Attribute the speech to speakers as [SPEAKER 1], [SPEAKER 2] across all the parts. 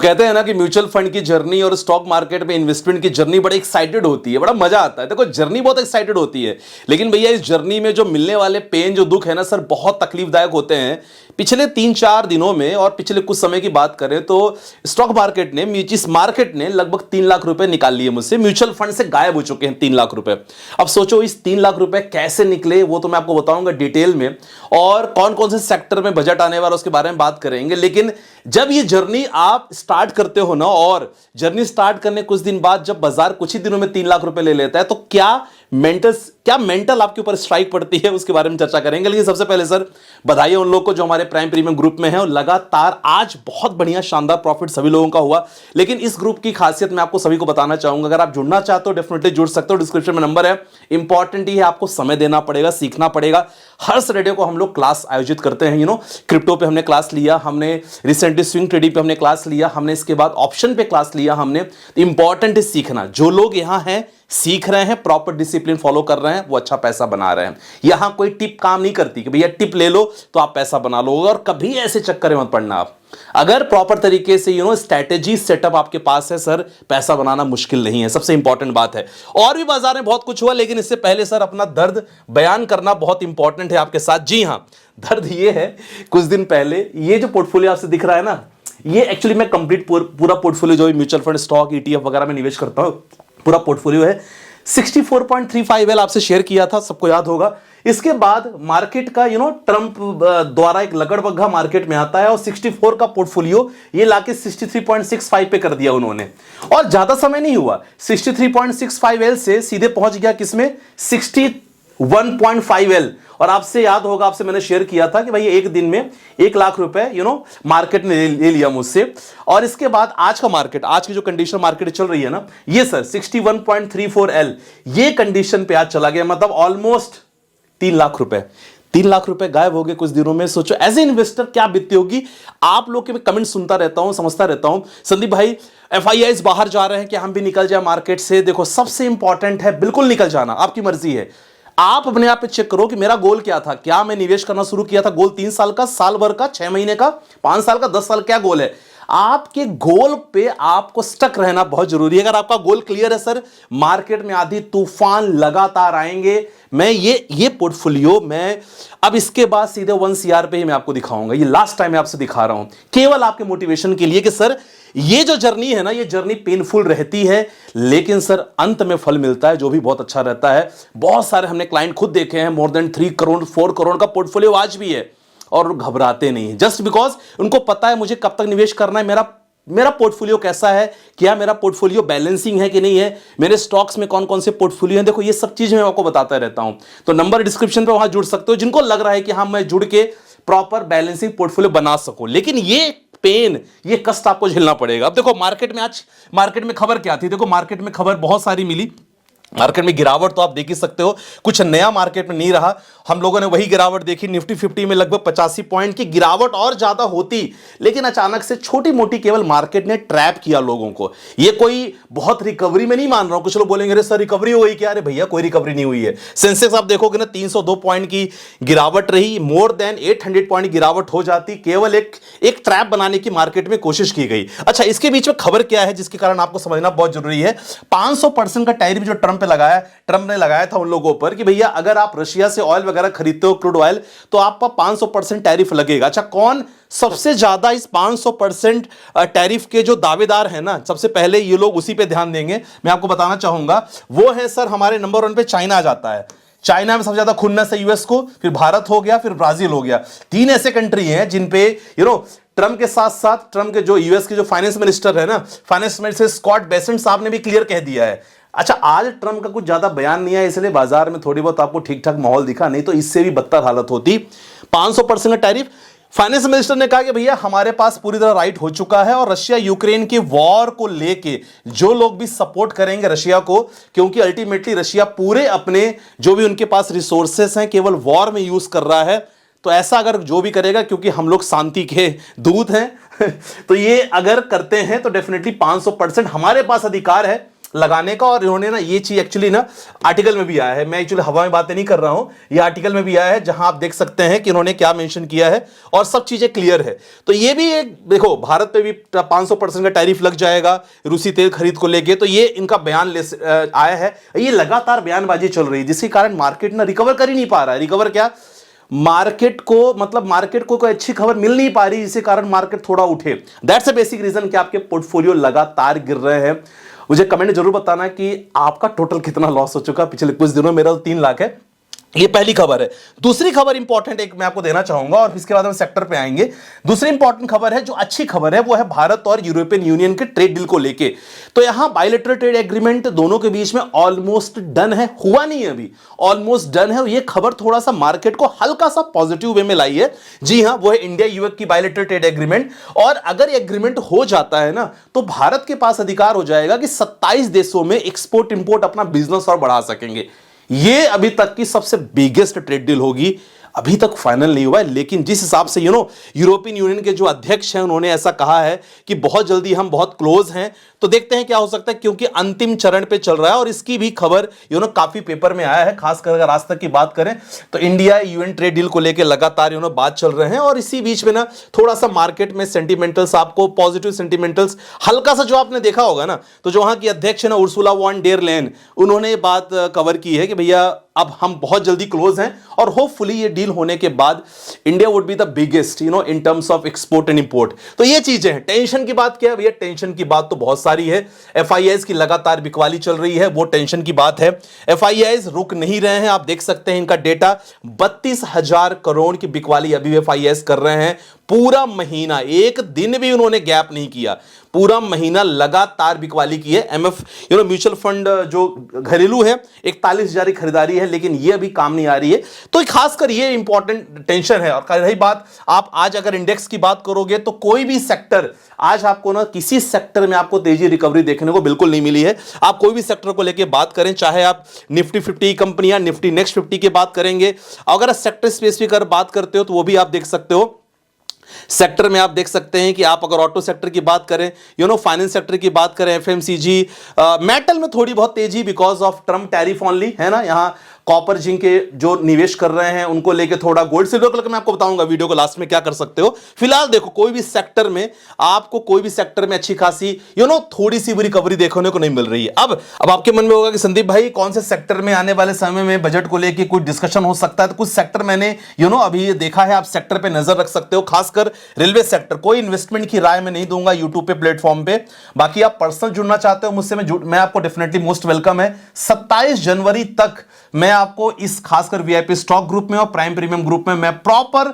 [SPEAKER 1] कहते हैं ना कि म्यूचुअल फंड की जर्नी और स्टॉक मार्केट में इन्वेस्टमेंट की जर्नी बड़ी एक्साइटेड होती है, बड़ा मजा आता है। देखो जर्नी बहुत एक्साइटेड होती है, लेकिन भैया इस जर्नी में जो मिलने वाले पेन, जो दुख है ना सर, बहुत तकलीफदायक होते हैं। पिछले 3-4 दिनों में और पिछले कुछ समय की बात करें तो स्टॉक मार्केट ने, इस मार्केट ने लगभग 3 लाख रुपए निकाल लिए मुझसे, म्यूचुअल फंड से गायब हो चुके हैं 3 लाख रुपए। अब सोचो इस 3 लाख रुपए कैसे निकले, वो तो मैं आपको बताऊंगा डिटेल में, और कौन कौन से सेक्टर में बजट आने वाला उसके बारे में बात करेंगे। लेकिन जब ये जर्नी आप स्टार्ट करते हो ना, और जर्नी स्टार्ट करने कुछ दिन बाद जब बाजार कुछ ही दिनों में 3 लाख रुपए ले लेता है, तो क्या मेंटल आपके ऊपर स्ट्राइक पड़ती है, उसके बारे में चर्चा करेंगे। लेकिन सबसे पहले सर बधाई उन लोगों को जो हमारे प्राइम प्रीमियम ग्रुप में है, और लगातार आज बहुत बढ़िया शानदार प्रॉफिट सभी लोगों का हुआ। लेकिन इस ग्रुप की खासियत मैं आपको सभी को बताना चाहूंगा, अगर आप जुड़ना चाहते हो डेफिनेटली जुड़ सकते हो, डिस्क्रिप्शन में नंबर है। इंपॉर्टेंट ये है, आपको समय देना पड़ेगा, सीखना पड़ेगा। हर सैटरडे को हम लोग क्लास आयोजित करते हैं, क्रिप्टो पे हमने क्लास लिया, हमने रिसेंटली स्विंग ट्रेडिंग पे हमने क्लास लिया, हमने इसके बाद ऑप्शन पे क्लास लिया हमने। इंपॉर्टेंट है सीखना। जो लोग यहां हैं, सीख रहे हैं, प्रॉपर डिसिप्लिन फॉलो कर रहे हैं, वो अच्छा पैसा बना रहे हैं। यहां कोई टिप काम नहीं करती कि भैया टिप ले लो तो आप पैसा बना लोगे, और कभी ऐसे चक्कर में मत पड़ना आप। अगर प्रॉपर तरीके से स्ट्रैटेजी सेटअप आपके पास है सर, पैसा बनाना मुश्किल नहीं है, सबसे इंपॉर्टेंट बात है। और भी बाजार में बहुत कुछ हुआ, लेकिन इससे पहले सर अपना दर्द बयान करना बहुत इंपॉर्टेंट है आपके साथ। जी हां, दर्द ये है, कुछ दिन पहले ये जो पोर्टफोलियो आपसे दिख रहा है ना, ये एक्चुअली मैं कंप्लीट पूरा पोर्टफोलियो जो म्यूचुअल फंड, स्टॉक, ईटीएफ वगैरह में निवेश करता हूं, पूरा पोर्टफोलियो है। 64.35 आपसे शेयर किया था, सबको याद होगा। इसके बाद मार्केट का ट्रंप द्वारा एक लगड़बग्घा मार्केट में आता है, और 64 का पोर्टफोलियो ये लाके 63.65 पे कर दिया उन्होंने। और ज्यादा समय नहीं हुआ, 63.65L से सीधे पहुंच गया किसमें, 61.5L। और आपसे याद होगा, आपसे मैंने शेयर किया था कि भाई एक दिन में 1 लाख रुपए मार्केट ने ले लिया मुझसे। और इसके बाद आज का मार्केट, आज की जो कंडीशन मार्केट चल रही है ना, ये सर 61.34L ये कंडीशन पे आज चला गया, मतलब ऑलमोस्ट 3 लाख रुपए। 3 लाख रुपए गायब हो गए कुछ दिनों में। सोचो एज ए इन्वेस्टर क्या बीतती होगी। आप लोग के मैं कमेंट सुनता रहता हूं, समझता रहता हूं, संदीप भाई FIIs बाहर जा रहे हैं कि हम भी निकल जाए मार्केट से। देखो सबसे इंपॉर्टेंट है बिल्कुल निकल जाना, आपकी मर्जी है। आप अपने आप पे चेक करो कि मेरा गोल क्या था, क्या मैं निवेश करना शुरू किया था, गोल 3 साल का, साल भर का, 6 महीने का, 5 साल का, 10 साल, क्या गोल है। आपके गोल पे आपको स्टक रहना बहुत जरूरी है। अगर आपका गोल क्लियर है सर, मार्केट में आधी तूफान लगातार आएंगे। मैं ये पोर्टफोलियो मैं अब इसके बाद सीधे 1 CR पे ही मैं आपको दिखाऊंगा। ये लास्ट टाइम मैं आपसे दिखा रहा हूं केवल आपके मोटिवेशन के लिए कि सर ये जो जर्नी है ना, ये जर्नी पेनफुल रहती है, लेकिन सर अंत में फल मिलता है, जो भी बहुत अच्छा रहता है। बहुत सारे हमने क्लाइंट खुद देखे हैं, मोर देन 3 करोड़ 4 करोड़ का पोर्टफोलियो आज भी है, और घबराते नहीं, जस्ट बिकॉज उनको पता है मुझे कब तक निवेश करना है, मेरा पोर्टफोलियो कैसा है, क्या मेरा पोर्टफोलियो बैलेंसिंग है कि नहीं है, मेरे स्टॉक्स में कौन कौन से पोर्टफोलियो हैं। देखो ये सब चीजें मैं आपको बताता रहता हूं। तो नंबर डिस्क्रिप्शन पे वहां जुड़ सकते हो, जिनको लग रहा है कि हाँ मैं जुड़ के प्रॉपर बैलेंसिंग पोर्टफोलियो बना सकूं। लेकिन ये पेन, ये कष्ट आपको झेलना पड़ेगा। अब देखो मार्केट में खबर क्या थी। देखो मार्केट में खबर बहुत सारी मिली। मार्केट में गिरावट तो आप देख ही सकते हो, कुछ नया मार्केट में नहीं रहा। हम लोगों ने वही गिरावट देखी, निफ्टी 50 में लगभग 85 पॉइंट की गिरावट और ज्यादा होती, लेकिन अचानक से छोटी मोटी केवल मार्केट ने ट्रैप किया लोगों को। ये कोई बहुत रिकवरी में नहीं मान रहा हूं। कुछ लोग बोलेंगे अरे सर रिकवरी हो गई क्या, अरे भैया कोई रिकवरी नहीं हुई है। सेंसेक्स आप देखोगे ना 302 पॉइंट की गिरावट रही, मोर देन 800 पॉइंट गिरावट हो जाती, केवल एक ट्रैप बनाने की मार्केट में कोशिश की गई। अच्छा, इसके बीच में खबर क्या है जिसके कारण आपको समझना बहुत जरूरी है। 500% का टैरिफ जो ट्रंप ने लगाया था उन लोगों पर कि भैया अगर आप रशिया से ऑयल वगैरह खरीदते हो, क्रूड ऑयल, तो आपका 500% टैरिफ लगेगा। अच्छा, कौन सबसे ज्यादा इस 500% टैरिफ के जो दावेदार हैं ना, सबसे पहले ये लोग उसी पे ध्यान देंगे, मैं आपको बताना चाहूंगा। वो है सर हमारे नंबर 1 पे चाइना आ जाता है। चाइना में सबसे ज्यादा खुन्नस है यूएस को, फिर भारत हो गया, फिर ब्राजील हो गया। 3 ऐसे कंट्री हैं जिन पे ट्रंप के साथ साथ ट्रंप के जो यूएस के जो फाइनेंस मिनिस्टर है ना, फाइनेंस मिनिस्टर स्कॉट बेसेंट साहब ने भी क्लियर कह दिया है। अच्छा, आज ट्रंप का कुछ ज्यादा बयान नहीं है, इसलिए बाजार में थोड़ी बहुत आपको ठीक ठाक माहौल दिखा, नहीं तो इससे भी बदतर हालत होती। 500% का टैरिफ, फाइनेंस मिनिस्टर ने कहा कि भैया हमारे पास पूरी तरह राइट हो चुका है, और रशिया यूक्रेन के वॉर को लेके जो लोग भी सपोर्ट करेंगे रशिया को, क्योंकि अल्टीमेटली रशिया पूरे अपने जो भी उनके पास रिसोर्सेस हैं केवल वॉर में यूज कर रहा है। तो ऐसा अगर जो भी करेगा, क्योंकि हम लोग शांति के दूत हैं तो ये अगर करते हैं तो डेफिनेटली 500% हमारे पास अधिकार है लगाने का। और इन्होंने ना ये चीज एक्चुअली ना आर्टिकल में भी आया है, मैं एक्चुअली हवा में बातें नहीं कर रहा हूं, ये आर्टिकल में भी आया है जहां आप देख सकते हैं कि इन्होंने क्या मेंशन किया है और सब चीजें क्लियर है। तो ये भी एक देखो, भारत पे भी 500% का टैरिफ लग जाएगा रूसी तेल खरीद को लेके, तो ये इनका बयान आया है। ये लगातार बयानबाजी चल रही है जिसके कारण मार्केट ना रिकवर कर ही नहीं पा रहा है। रिकवर क्या, मार्केट को मतलब मार्केट को कोई अच्छी खबर मिल नहीं पा रही, इसी कारण मार्केट थोड़ा उठे। दैट्स अ बेसिक रीजन कि आपके पोर्टफोलियो लगातार गिर रहे हैं। मुझे कमेंट जरूर बताना कि आपका टोटल कितना लॉस हो चुका पिछले कुछ दिनों। मेरा तो 3 लाख है। ये पहली खबर है। दूसरी खबर इंपॉर्टेंट एक मैं आपको देना चाहूंगा और इसके बाद हम सेक्टर पे आएंगे। दूसरी इंपॉर्टेंट खबर है, जो अच्छी खबर है, वो है भारत और यूरोपियन यूनियन के ट्रेड डील को लेके। तो यहां बायलैटरल ट्रेड एग्रीमेंट दोनों के बीच में ऑलमोस्ट डन है, हुआ नहीं है अभी, ऑलमोस्ट डन है। ये खबर थोड़ा सा मार्केट को हल्का सा पॉजिटिव वे में लाई है। जी हां, वो है इंडिया यूएस की बायलैटरल ट्रेड एग्रीमेंट। और अगर एग्रीमेंट हो जाता है ना, तो भारत के पास अधिकार हो जाएगा कि 27 देशों में एक्सपोर्ट इंपोर्ट अपना बिजनेस और बढ़ा सकेंगे। ये अभी तक की सबसे बिगेस्ट ट्रेड डील होगी। अभी तक फाइनल नहीं हुआ है, लेकिन जिस हिसाब से यूरोपियन यूनियन के जो अध्यक्ष हैं उन्होंने ऐसा कहा है कि बहुत जल्दी हम बहुत क्लोज हैं। तो देखते हैं क्या हो सकता है, क्योंकि अंतिम चरण पे चल रहा है। और इसकी भी खबर काफी पेपर में आया है, खासकर अगर आज तक की बात करें तो इंडिया यूएन ट्रेड डील को लेकर लगातार बात चल रहे हैं। और इसी बीच में ना थोड़ा सा मार्केट में सेंटिमेंटल्स, आपको पॉजिटिव सेंटिमेंटल्स हल्का सा जो आपने देखा होगा ना, तो जो वहां की अध्यक्ष है ना उर्सुला वॉन डेर लेन, उन्होंने बात कवर की है कि भैया अब हम बहुत जल्दी क्लोज हैं और होपफुली ये डील होने के बाद India would be the biggest in terms of export and import. तो ये चीजें हैं। टेंशन की बात क्या है भैया, टेंशन की बात तो बहुत सारी है। एफआईआईज की लगातार बिकवाली चल रही है, वो टेंशन की बात है। एफआईआईज रुक नहीं रहे हैं, आप देख सकते हैं इनका डेटा, 32,000 करोड़ की बिकवाली अभी एफआईआईज कर रहे हैं। पूरा महीना, एक दिन भी उन्होंने गैप नहीं किया, पूरा महीना लगातार बिकवाली की है। एमएफ म्यूचुअल फंड जो घरेलू है 41,000 की खरीदारी है, लेकिन ये अभी काम नहीं आ रही है। तो खासकर ये इंपॉर्टेंट टेंशन है। और रही बात, आप आज अगर इंडेक्स की बात करोगे तो कोई भी सेक्टर आज आपको ना, किसी सेक्टर में आपको तेजी रिकवरी देखने को बिल्कुल नहीं मिली है। आप कोई भी सेक्टर को लेकर बात करें, चाहे आप निफ्टी 50 कंपनियां, निफ्टी नेक्स्ट 50 की बात करेंगे, अगर सेक्टर स्पेसिफिक बात करते हो तो वो भी आप देख सकते हो। सेक्टर में आप देख सकते हैं कि आप अगर ऑटो सेक्टर की बात करें, फाइनेंस सेक्टर की बात करें, एफएमसीजी, मेटल में थोड़ी बहुत तेजी because of Trump tariff only, है ना। यहां कॉपर जिंक के जो निवेश कर रहे हैं उनको लेके थोड़ा, गोल्ड सिल्वर कलर मैं आपको बताऊंगा वीडियो को लास्ट में क्या कर सकते हो। फिलहाल देखो, कोई भी सेक्टर में आपको, कोई भी सेक्टर में अच्छी खासी थोड़ी सी भी रिकवरी देखने को नहीं मिल रही है। अब आपके मन में होगा कि संदीप भाई कौन से सेक्टर में आने वाले समय में बजट को लेके कुछ डिस्कशन हो सकता है। तो कुछ सेक्टर मैंने अभी ये देखा है, आप सेक्टर पे नजर रख सकते हो, खासकर रेलवे सेक्टर। कोई इन्वेस्टमेंट की राय मैं नहीं दूंगा यूट्यूब पे प्लेटफॉर्म पे। बाकी आप पर्सनल जुड़ना चाहते हो मुझसे, मैं आपको डेफिनेटली मोस्ट वेलकम है। 27 जनवरी तक मैं आपको इस खासकर वीआईपी स्टॉक ग्रुप में और प्राइम प्रीमियम ग्रुप में मैं प्रॉपर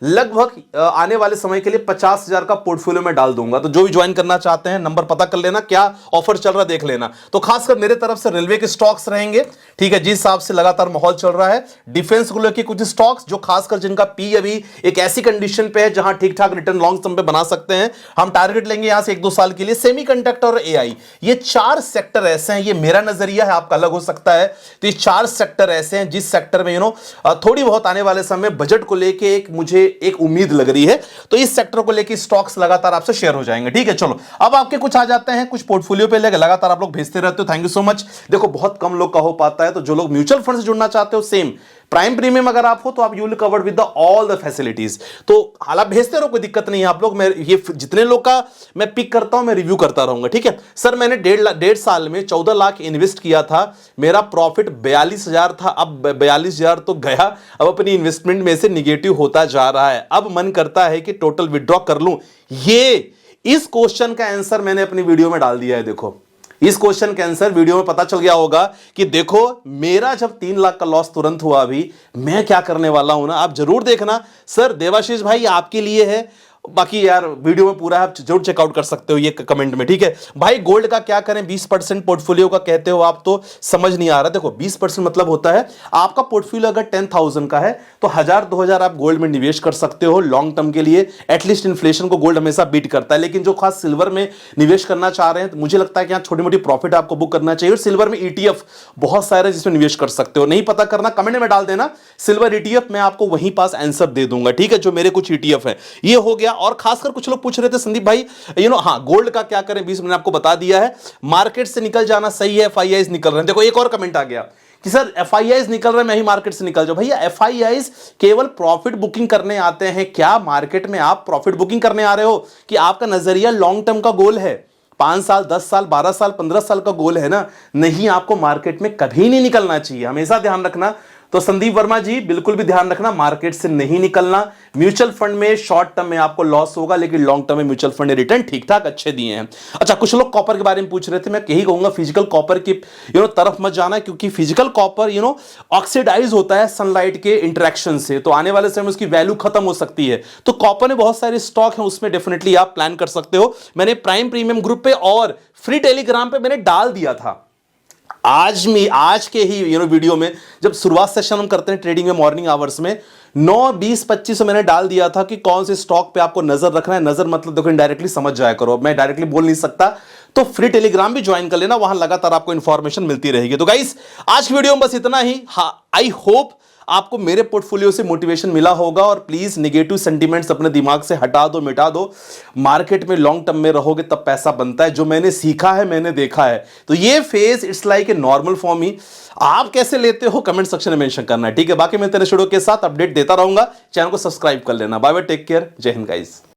[SPEAKER 1] लगभग आने वाले समय के लिए 50,000 का पोर्टफोलियो में डाल दूंगा। तो जो भी ज्वाइन करना चाहते हैं, नंबर पता कर लेना, क्या ऑफर चल रहा है देख लेना। तो खासकर मेरे तरफ से रेलवे के स्टॉक्स रहेंगे, ठीक है, जिस हिसाब से लगातार माहौल चल रहा है। डिफेंस को लेकर कुछ स्टॉक्स जो खासकर जिनका पी अभी एक ऐसी कंडीशन पे है जहां ठीक ठाक रिटर्न लॉन्ग टर्म पे बना सकते हैं, हम टारगेट लेंगे यहां से 1-2 साल के लिए। सेमीकंडक्टर और एआई, ये 4 सेक्टर ऐसे हैं, ये मेरा नजरिया है, आपका अलग हो सकता है। तो ये 4 सेक्टर ऐसे हैं जिस सेक्टर में थोड़ी बहुत आने वाले समय बजट को लेके मुझे एक उम्मीद लग रही है। तो इस सेक्टर को लेके स्टॉक्स लगातार आपसे शेयर हो जाएंगे, ठीक है। चलो अब आपके कुछ आ जाते हैं, कुछ पोर्टफोलियो पे लेकर लगातार आप लोग भेजते रहते हो, थैंक यू सो मच। देखो बहुत कम लोग का हो पाता है, तो जो लोग म्यूचुअल फंड से जुड़ना चाहते हो, सेम प्राइम प्रीमियम अगर आप हो तो आप you will covered with all the facilities. तो हालात भेजते रहो, कोई दिक्कत नहीं है आप लोग। मैं ये जितने लोग का मैं पिक करता हूं मैं रिव्यू करता रहूंगा, ठीक है। सर मैंने 1.5 साल में 14 लाख इन्वेस्ट किया था, मेरा प्रॉफिट 42,000 था, अब 42,000 तो गया, अब अपनी इन्वेस्टमेंट में से निगेटिव होता जा रहा है। अब मन करता है कि टोटल विड्रॉ कर लूं। ये इस क्वेश्चन का आंसर मैंने अपनी वीडियो में डाल दिया है। देखो इस क्वेश्चन का आंसर वीडियो में पता चल गया होगा कि देखो मेरा जब 3 लाख का लॉस तुरंत हुआ, अभी मैं क्या करने वाला हूं ना, आप जरूर देखना। सर देवाशीष भाई आपके लिए है, बाकी यार वीडियो में पूरा आप जरूर चेकआउट कर सकते हो ये कमेंट में, ठीक है भाई। गोल्ड का क्या करें, 20% पोर्टफोलियो का कहते हो आप, तो समझ नहीं आ रहा। देखो 20% मतलब होता है आपका पोर्टफोलियो अगर 10,000 का है तो 1,000-2,000 आप गोल्ड में निवेश कर सकते हो लॉन्ग टर्म के लिए। एटलीस्ट इन्फ्लेशन को गोल्ड हमेशा बीट करता है। लेकिन जो खास सिल्वर में निवेश करना चाह रहे हैं, तो मुझे लगता है कि यहाँ छोटी मोटी प्रॉफिट आपको बुक करना चाहिए। और सिल्वर में ETF बहुत सारे जिसमें निवेश कर सकते हो, नहीं पता करना कमेंट में डाल देना सिल्वर ETF, मैं आपको वहीं पास आंसर दे दूंगा, ठीक है। जो मेरे कुछ ETF है, ये हो गया गया। और खासकर कुछ लोग पूछ रहे थे संदीप भाई हाँ गोल्ड का क्या करें, 20 मैंने आपको बता दिया है। मार्केट से निकल जाना सही है, एफआईआईज निकल रहे हैं। देखो एक और कमेंट आ गया कि सर एफआईआईज निकल रहे हैं, मैं ही मार्केट से निकल जाऊं। भैया एफआईआईज केवल प्रॉफिट बुकिंग करने आते हैं। क्या मार्केट में आप प्रॉफिट बुकिंग करने आ रहे हो कि आपका नजरिया लॉन्ग टर्म का गोल है, 5 साल 10 साल 12 साल 15 साल का गोल है ना? नहीं, आपको मार्केट में कभी नहीं निकलना चाहिए, हमेशा ध्यान रखना। तो संदीप वर्मा जी बिल्कुल भी ध्यान रखना, मार्केट से नहीं निकलना। म्यूचुअल फंड में शॉर्ट टर्म में आपको लॉस होगा, लेकिन लॉन्ग टर्म में म्यूचुअल फंड ने रिटर्न ठीक ठाक अच्छे दिए हैं। अच्छा, कुछ लोग कॉपर के बारे में पूछ रहे थे, मैं यही कहूंगा फिजिकल कॉपर की तरफ मत जाना, क्योंकि फिजिकल कॉपर ऑक्सीडाइज होता है सनलाइट के इंटरेक्शन से, तो आने वाले समय में उसकी वैल्यू खत्म हो सकती है। तो कॉपर में बहुत सारे स्टॉक हैं, उसमें डेफिनेटली आप प्लान कर सकते हो। मैंने प्राइम प्रीमियम ग्रुप पे और फ्री टेलीग्राम पे मैंने डाल दिया था आज के ही वीडियो में, जब शुरुआत सेशन हम करते हैं ट्रेडिंग में मॉर्निंग आवर्स में 9, 20, 25 मैंने डाल दिया था कि कौन से स्टॉक पे आपको नजर रखना है। नजर मतलब देखो इनडायरेक्टली समझ जाया करो, मैं डायरेक्टली बोल नहीं सकता, तो फ्री टेलीग्राम भी ज्वाइन कर लेना, वहां लगातार आपको इंफॉर्मेशन मिलती रहेगी। तो गाइस आज की वीडियो में बस इतना ही। आई होप आपको मेरे पोर्टफोलियो से मोटिवेशन मिला होगा, और प्लीज नेगेटिव सेंटीमेंट्स अपने दिमाग से हटा दो, मिटा दो। मार्केट में लॉन्ग टर्म में रहोगे तब पैसा बनता है, जो मैंने सीखा है, मैंने देखा है। तो ये phase it's like a normal for me. आप कैसे लेते हो कमेंट सेक्शन में मेंशन करना है, ठीक है? बाकी मैं तेरे वीडियो के साथ अपडेट देता रहूंगा, चैनल को सब्सक्राइब कर लेना। बाय बाय, टेक केयर, जय हिंद गाइस।